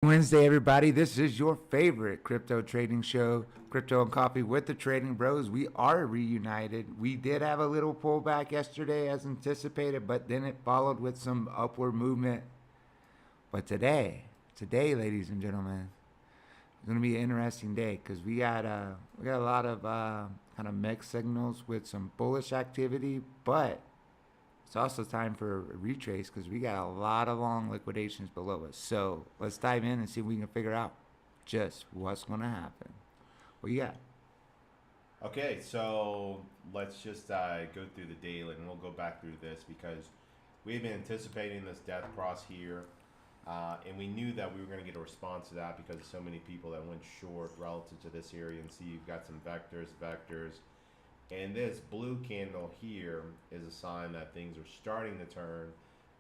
Wednesday, everybody. This is your favorite crypto trading show, Crypto and Coffee with the Trading Bros. We are reunited. We did have a little pullback yesterday as anticipated, but then it followed with some upward movement. But today, ladies and gentlemen, it's going to be an interesting day because we got a lot of kind of mixed signals with some bullish activity, but it's also time for a retrace because we got a lot of long liquidations below us. So let's dive in and see if we can figure out just what's going to happen. What you got? Okay, so let's just go through the daily, and we'll go back through this because we've been anticipating this death cross here, and we knew that we were going to get a response to that because of so many people that went short relative to this area. And see, you've got some vectors, and this blue candle here is a sign that things are starting to turn,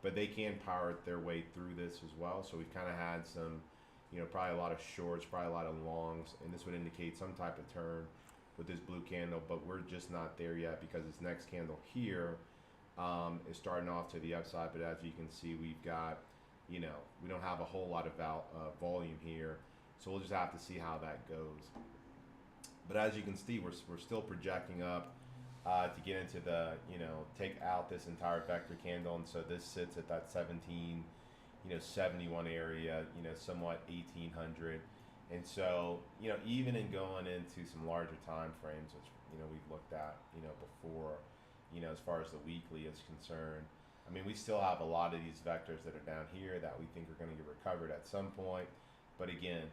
but they can power their way through this as well. So we've kind of had some, probably a lot of shorts, probably a lot of longs, and this would indicate some type of turn with this blue candle, but we're just not there yet because this next candle here is starting off to the upside. But as you can see, we've got, we don't have a whole lot of volume here, so we'll just have to see how that goes. But as you can see, we're still projecting up to get into the, take out this entire vector candle, and so this sits at that 17, 71 area, somewhat 1800. And so, even in going into some larger time frames, which, we've looked at, before, as far as the weekly is concerned, I mean, we still have a lot of these vectors that are down here that we think are going to get recovered at some point. But again,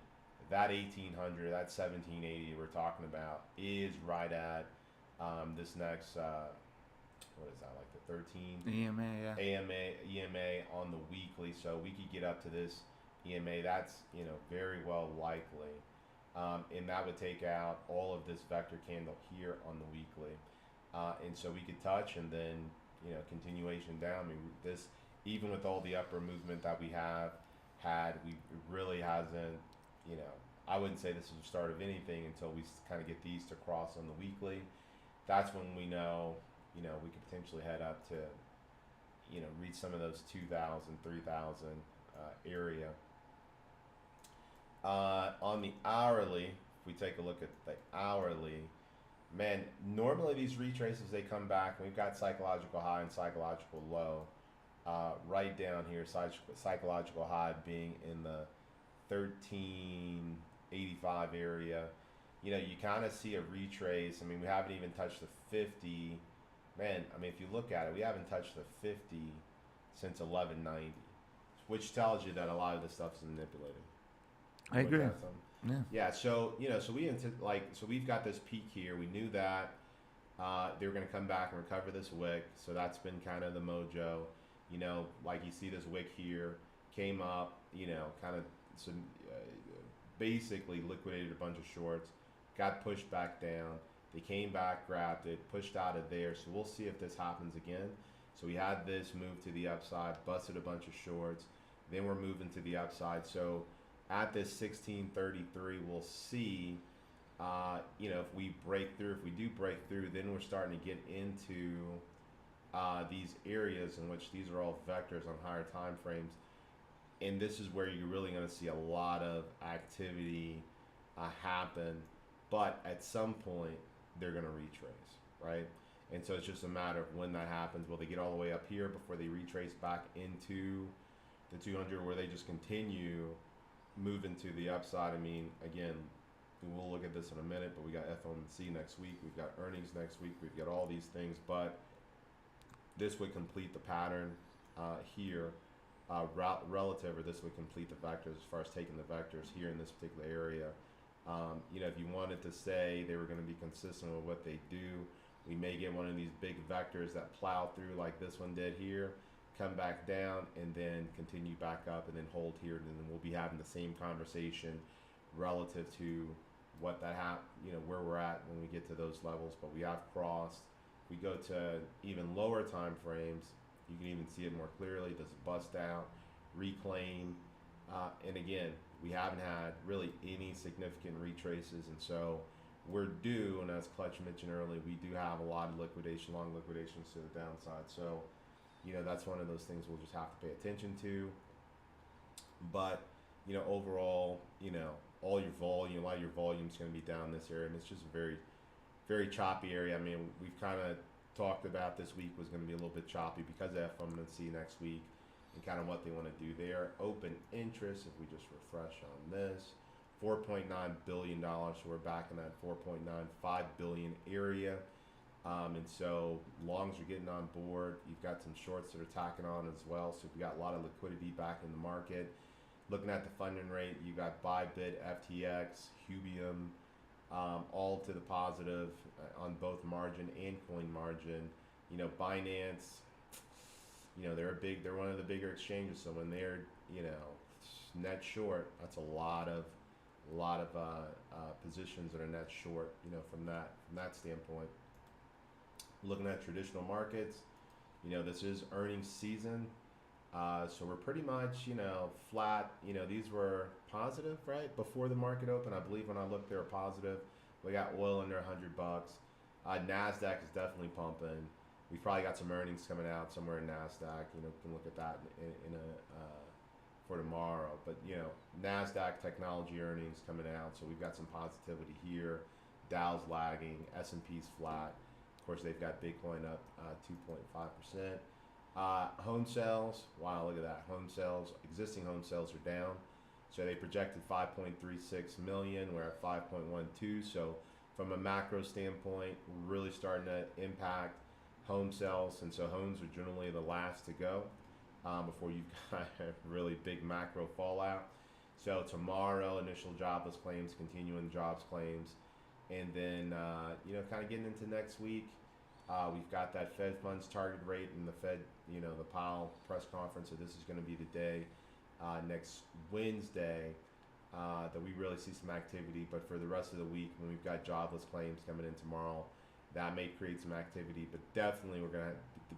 that 1800, that 1780 we're talking about is right at this next, what is that, like the 13? EMA, yeah. EMA on the weekly. So we could get up to this EMA. That's, very well likely. And that would take out all of this vector candle here on the weekly. And so we could touch and then, continuation down. I mean, this, even with all the upper movement that we have had, it really hasn't, I wouldn't say this is the start of anything until we kind of get these to cross on the weekly. That's when we know, we could potentially head up to, reach some of those 2,000, 3,000 area. On the hourly, if we take a look at the hourly, man, normally these retraces, they come back, and we've got psychological high and psychological low. Right down here, psychological high being in the 1385 area. You kind of see a retrace. I mean, we haven't even touched the 50. Man, I mean, if you look at it, we haven't touched the 50 since 1190, which tells you that a lot of this stuff is manipulated. I Look agree. at some. Yeah. Yeah, so so we've got this peak here. We knew that they were going to come back and recover this wick, so that's been kind of the mojo. Like you see this wick here came up, kind of some basically liquidated a bunch of shorts, got pushed back down. They came back, grabbed it, pushed out of there. So we'll see if this happens again. So we had this move to the upside, busted a bunch of shorts. Then we're moving to the upside. So at this 1633, we'll see, if we break through. If we do break through, then we're starting to get into these areas in which these are all vectors on higher time frames. And this is where you're really going to see a lot of activity happen. But at some point, they're going to retrace, right? And so it's just a matter of when that happens. Will they get all the way up here before they retrace back into the 200, where they just continue moving to the upside? I mean, again, we'll look at this in a minute, but we got FOMC next week. We've got earnings next week. We've got all these things. But this would complete the pattern here relative, or this would complete the vectors as far as taking the vectors here in this particular area. If you wanted to say they were going to be consistent with what they do, we may get one of these big vectors that plow through like this one did here, come back down, and then continue back up and then hold here, and then we'll be having the same conversation relative to what where we're at when we get to those levels. But we have crossed. We go to even lower time frames, you can even see it more clearly. Does it bust out, reclaim, and again, we haven't had really any significant retraces, and so we're due. And as Clutch mentioned earlier, we do have a lot of long liquidations to the downside. So, that's one of those things we'll just have to pay attention to. But overall, all your volume, a lot of your volume is going to be down this area, and it's just a very, very choppy area. I mean, we've kind of talked about this week was going to be a little bit choppy because of FOMC next week and kind of what they want to do there. Open interest, if we just refresh on this, $4.9 billion. So we're back in that 4.95 billion area. And so longs are getting on board. You've got some shorts that are tacking on as well. So we got a lot of liquidity back in the market. Looking at the funding rate, you got Bybit, FTX, Hubium, all to the positive on both margin and coin margin. Binance, they're one of the bigger exchanges. So when they're, net short, that's a lot of positions that are net short. From that standpoint. Looking at traditional markets, this is earnings season. So we're pretty much, flat. These were positive, right? Before the market opened, I believe when I looked, they were positive. We got oil under $100. NASDAQ is definitely pumping. We've probably got some earnings coming out somewhere in NASDAQ. We can look at that for tomorrow. But, NASDAQ technology earnings coming out. So we've got some positivity here. Dow's lagging. S&P's flat. Of course, they've got Bitcoin up 2.5%. Home sales, wow, look at that. Home sales, existing home sales are down. So they projected 5.36 million. We're at 5.12. So from a macro standpoint, we're really starting to impact home sales. And so homes are generally the last to go before you've got a really big macro fallout. So tomorrow, initial jobless claims, continuing jobs claims. And then, kind of getting into next week, we've got that Fed funds target rate and the Fed, the Powell press conference. So this is going to be the day next Wednesday that we really see some activity. But for the rest of the week, when we've got jobless claims coming in tomorrow, that may create some activity. But definitely,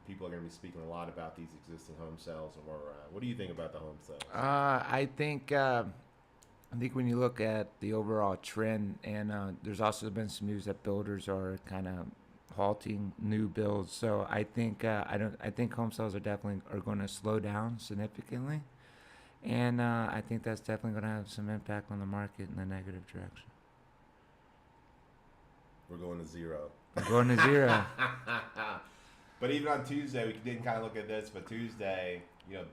people are going to be speaking a lot about these existing home sales and where we're at. What do you think about the home sales? I think when you look at the overall trend, and there's also been some news that builders are kind of halting new builds. So I think I think home sales are definitely going to slow down significantly, and I think that's definitely going to have some impact on the market in the negative direction. We're going to zero. We're going to zero. But even on Tuesday, we didn't kind of look at this. But Tuesday,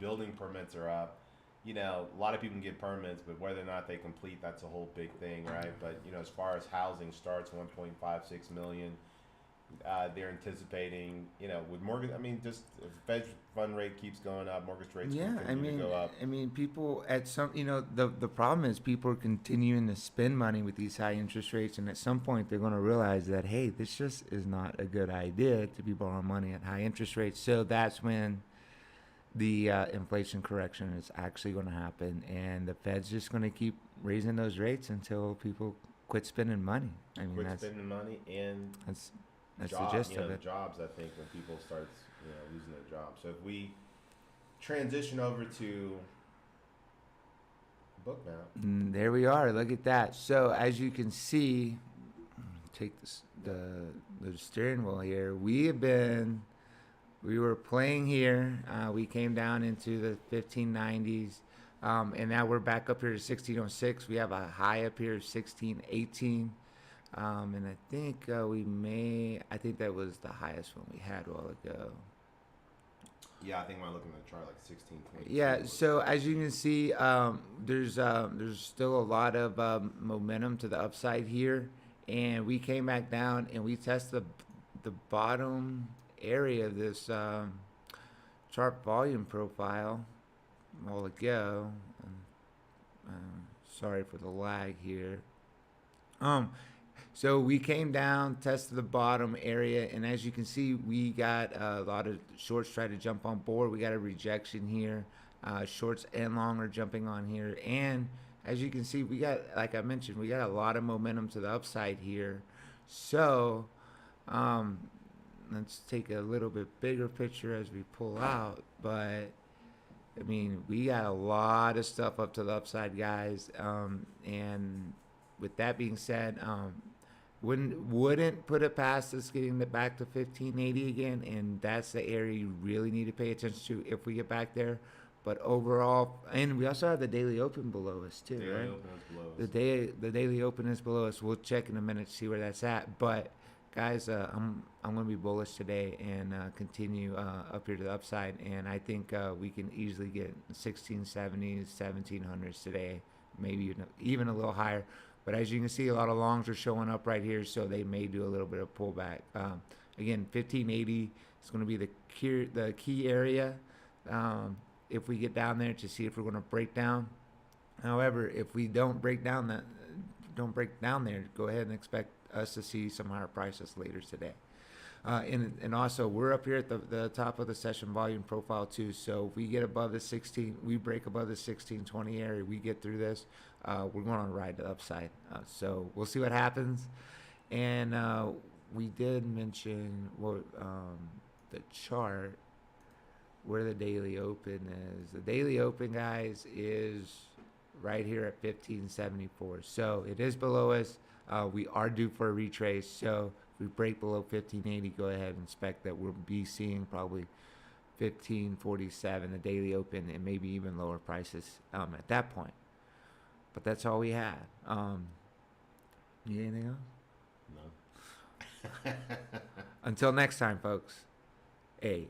building permits are up. A lot of people can get permits, but whether or not they complete, that's a whole big thing, right? But, as far as housing starts, 1.56 million, they're anticipating, with mortgage, just if the Fed fund rate keeps going up, mortgage rates continue to go up. People at some, the problem is people are continuing to spend money with these high interest rates, and at some point they're going to realize that, hey, this just is not a good idea to be borrowing money at high interest rates. So that's when the inflation correction is actually going to happen, and the Fed's just going to keep raising those rates until people quit spending money. Spending money, and that's jobs, the gist of it. Jobs, I think, when people start losing their jobs. So if we transition over to book now. There we are. Look at that. So as you can see, take the steering wheel here. We were playing here. We came down into the 1590s, and now we're back up here to 1606. We have a high up here of 1618, and I think I think that was the highest one we had a while ago. Yeah, I think when I look at the chart, like 1620. Yeah, so as you can see, there's still a lot of momentum to the upside here, and we came back down and we tested the bottom area of this chart volume profile a while ago. Sorry for the lag here. So we came down, tested the bottom area, and as you can see, we got a lot of shorts try to jump on board. We got a rejection here. Shorts and long are jumping on here, and as you can see, we got, like I mentioned, we got a lot of momentum to the upside here. So let's take a little bit bigger picture as we pull out, but we got a lot of stuff up to the upside, guys. And with that being said, wouldn't put it past us getting back to 1580 again, and that's the area you really need to pay attention to if we get back there. But overall, and we also have the daily open below us too, Daily right? open is below The us. the daily open is below us. We'll check in a minute to see where that's at. But guys, I'm going to be bullish today and continue up here to the upside. And I think we can easily get 1670s, 1700s today, maybe even a little higher. But as you can see, a lot of longs are showing up right here, so they may do a little bit of pullback. Again, 1580 is going to be the key area. If we get down there to see if we're going to break down. However, if we don't break down there, go ahead and expect us to see some higher prices later today. And also, we're up here at the top of the session volume profile too. So if we get above the 16, we break above the 1620 area, we get through this, we're going on a ride to the upside. So we'll see what happens. And we did mention the chart where the daily open is. The daily open, guys, is right here at 1574. So it is below us. We are due for a retrace. So if we break below 1580, go ahead and expect that we'll be seeing probably 1547, the daily open, and maybe even lower prices at that point. But that's all we had. Need anything else? No. Until next time, folks. Hey.